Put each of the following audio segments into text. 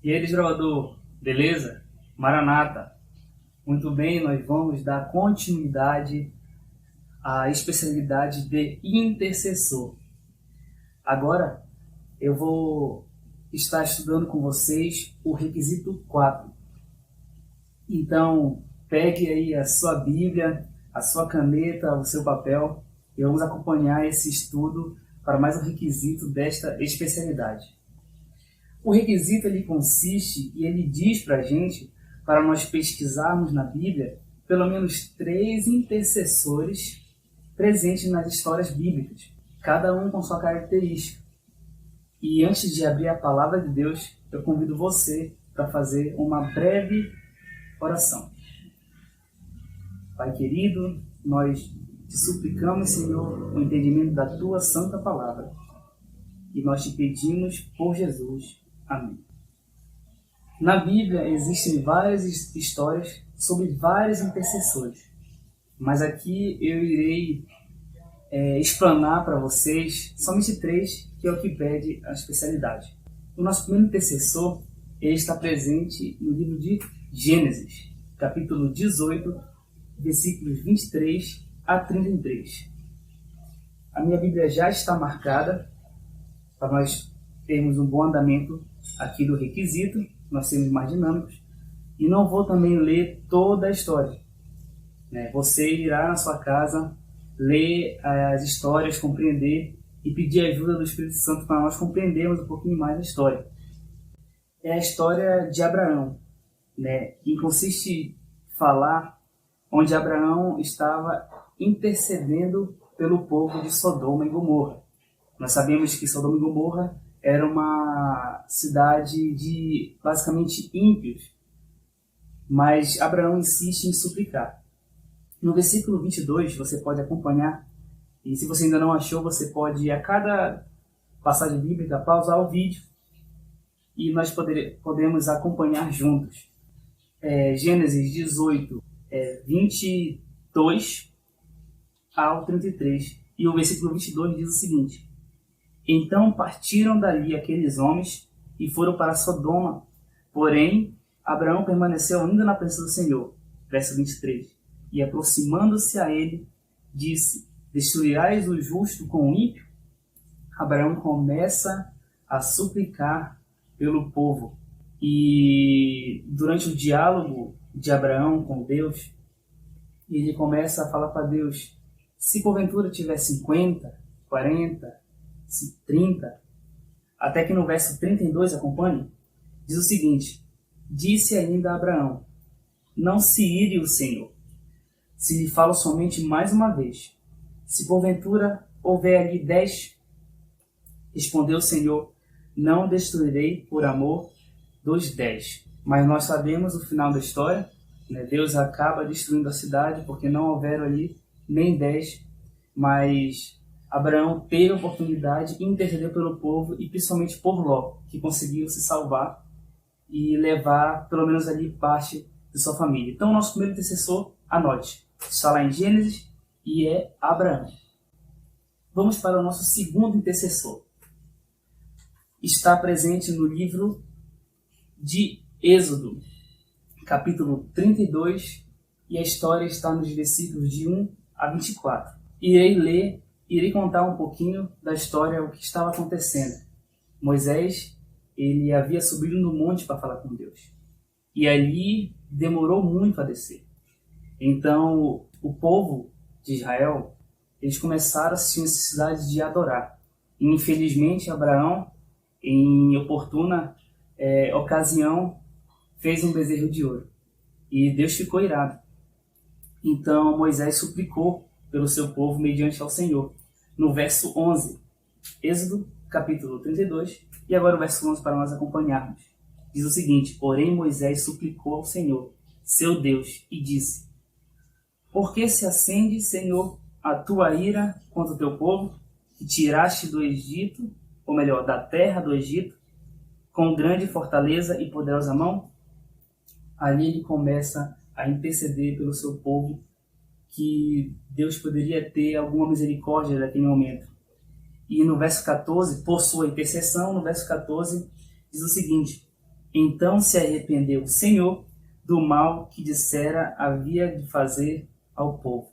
E aí, desbravador, beleza? Maranata. Muito bem, nós vamos dar continuidade à especialidade de intercessor. Agora, eu vou estar estudando com vocês o requisito 4. Então, pegue aí a sua Bíblia, a sua caneta, o seu papel e vamos acompanhar esse estudo para mais um requisito desta especialidade. O requisito ele consiste e ele diz para a gente, para nós pesquisarmos na Bíblia, pelo menos 3 intercessores presentes nas histórias bíblicas, cada um com sua característica. E antes de abrir a palavra de Deus, eu convido você para fazer uma breve oração. Pai querido, nós te suplicamos, Senhor, o entendimento da tua santa palavra. E nós te pedimos por Jesus. Amém. Na Bíblia existem várias histórias sobre vários intercessores, mas aqui eu irei explanar para vocês somente 3, que é o que pede a especialidade. O nosso primeiro intercessor ele está presente no livro de Gênesis, capítulo 18, versículos 23 a 33. A minha Bíblia já está marcada para nós termos um bom andamento aqui do requisito, nós sermos mais dinâmicos, e não vou também ler toda a história. Você irá na sua casa ler as histórias, compreender e pedir a ajuda do Espírito Santo para nós compreendermos um pouquinho mais a história. É a história de Abraão, que consiste em falar onde Abraão estava intercedendo pelo povo de Sodoma e Gomorra. Nós sabemos que Sodoma e Gomorra era uma cidade de basicamente ímpios, mas Abraão insiste em suplicar. No versículo 22 você pode acompanhar, e se você ainda não achou, você pode a cada passagem bíblica pausar o vídeo e nós podemos acompanhar juntos. Gênesis 18, 22 ao 33, e o versículo 22 diz o seguinte: Então partiram dali aqueles homens e foram para Sodoma, porém Abraão permaneceu ainda na presença do Senhor. Verso 23. E aproximando-se a ele, disse: Destruirás o justo com o ímpio? Abraão começa a suplicar pelo povo. E durante o diálogo de Abraão com Deus, ele começa a falar para Deus: se porventura tiver 50, 40, 30, até que no verso 32, acompanhe, diz o seguinte: Disse ainda a Abraão: Não se ire o Senhor, se lhe falo somente mais uma vez. Se porventura houver ali 10, respondeu o Senhor: Não destruirei por amor dos 10. Mas nós sabemos o final da história, Deus acaba destruindo a cidade porque não houveram ali nem 10, mas Abraão teve a oportunidade de interceder pelo povo e principalmente por Ló, que conseguiu se salvar e levar pelo menos ali parte de sua família. Então, o nosso primeiro intercessor, anote, está lá em Gênesis e é Abraão. Vamos para o nosso segundo intercessor. Está presente no livro de Êxodo, capítulo 32, e a história está nos versículos de 1 a 24. Irei contar um pouquinho da história, o que estava acontecendo. Moisés, ele havia subido no monte para falar com Deus. E ali demorou muito a descer. Então, o povo de Israel, eles começaram a sentir necessidade de adorar. E, infelizmente, Abraão, em oportuna ocasião, fez um bezerro de ouro. E Deus ficou irado. Então, Moisés suplicou pelo seu povo mediante ao Senhor. No verso 11, Êxodo, capítulo 32, e agora o verso 11 para nós acompanharmos. Diz o seguinte: Porém Moisés suplicou ao Senhor, seu Deus, e disse: Por que se acende, Senhor, a tua ira contra o teu povo, que tiraste do Egito, ou melhor, da terra do Egito, com grande fortaleza e poderosa mão? Ali ele começa a interceder pelo seu povo, que Deus poderia ter alguma misericórdia naquele momento. E no verso 14, por sua intercessão, no verso 14, diz o seguinte: Então se arrependeu o Senhor do mal que dissera havia de fazer ao povo.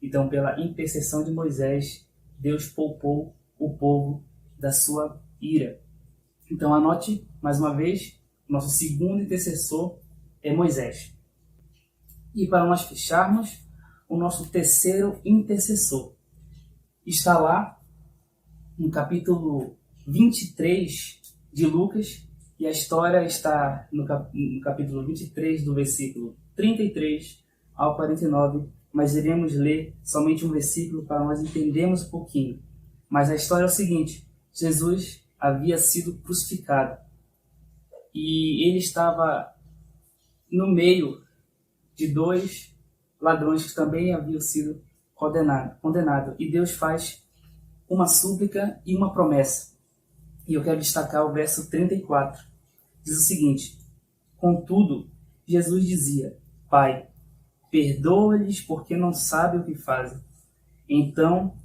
Então, pela intercessão de Moisés, Deus poupou o povo da sua ira. Então, anote mais uma vez, nosso segundo intercessor é Moisés. E para nós fecharmos, o nosso terceiro intercessor está lá no capítulo 23 de Lucas, e a história está no capítulo 23, do versículo 33 ao 49, mas iremos ler somente um versículo para nós entendermos um pouquinho. Mas a história é o seguinte: Jesus havia sido crucificado e ele estava no meio de dois ladrões que também haviam sido condenados. E Deus faz uma súplica e uma promessa. E eu quero destacar o verso 34. Diz o seguinte: contudo, Jesus dizia: Pai, perdoa-lhes porque não sabem o que fazem. Então,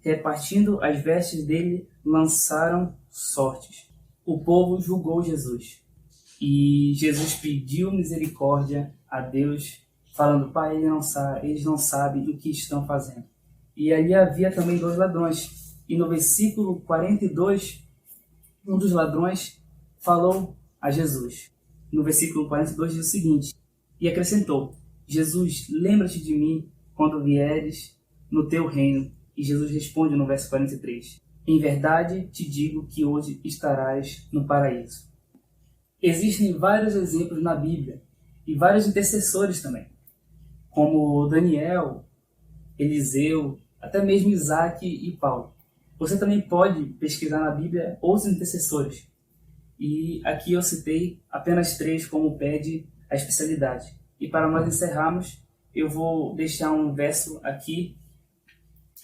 repartindo as vestes dele, lançaram sortes. O povo julgou Jesus. E Jesus pediu misericórdia a Deus, falando: Pai, eles não sabem o que estão fazendo. E ali havia também dois ladrões. E no versículo 42, um dos ladrões falou a Jesus. No versículo 42 diz o seguinte: e acrescentou: Jesus, lembra-te de mim quando vieres no teu reino. E Jesus responde no verso 43: em verdade te digo que hoje estarás no paraíso. Existem vários exemplos na Bíblia e vários intercessores também, como Daniel, Eliseu, até mesmo Isaac e Paulo. Você também pode pesquisar na Bíblia outros intercessores. E aqui eu citei apenas 3 como pede a especialidade. E para nós encerrarmos, eu vou deixar um verso aqui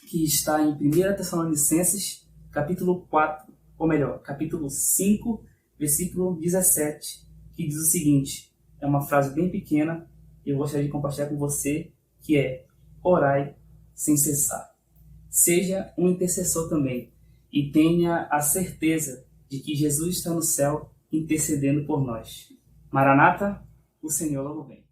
que está em 1 Tessalonicenses, capítulo 4, ou melhor, capítulo 5, versículo 17, que diz o seguinte: é uma frase bem pequena, eu gostaria de compartilhar com você, que é: orai sem cessar. Seja um intercessor também e tenha a certeza de que Jesus está no céu intercedendo por nós. Maranata, o Senhor logo vem.